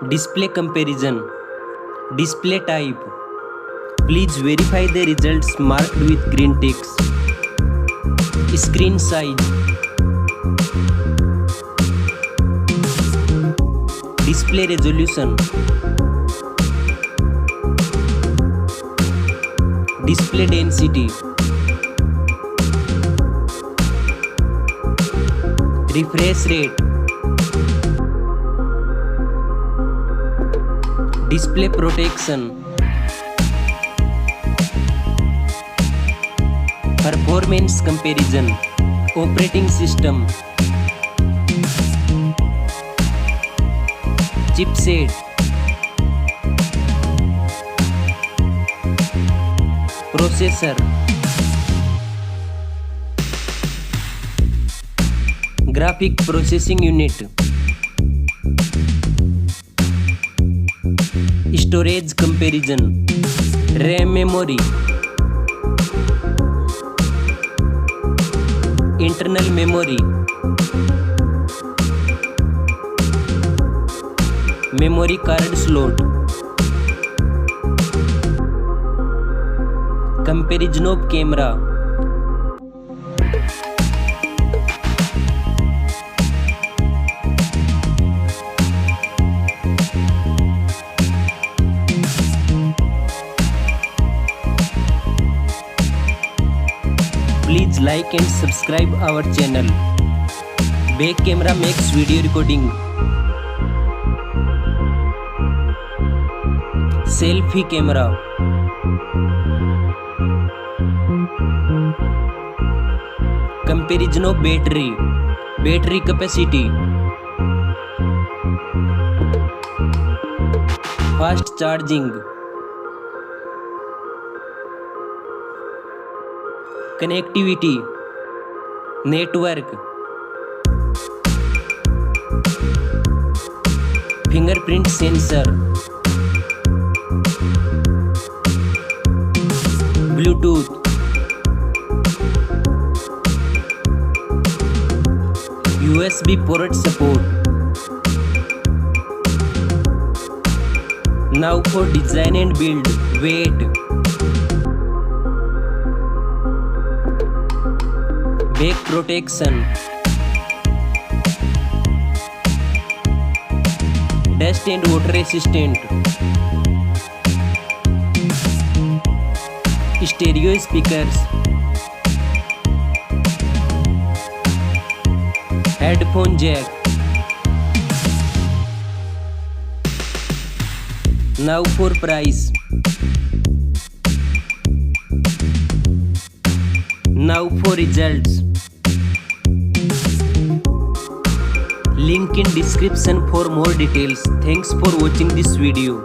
Display comparison. Display type. Please verify the results marked with green ticks. Screen size. Display resolution. Display density. Refresh rate. Display protection. Performance comparison. Operating system. Chipset. Processor. Graphic processing unit. Storage comparison. RAM memory. Internal memory. Memory card slot. Comparison of camera. Please like and subscribe our channel. Back camera makes video recording. Selfie camera. Comparison of battery. Battery capacity. Fast charging. Connectivity. Network. Fingerprint sensor. Bluetooth. USB port support. Now for design and build. Weight. Back protection. Dust and water resistant. Stereo speakers. Headphone jack. Now for price. Now for results. Link in description for more details. Thanks for watching this video.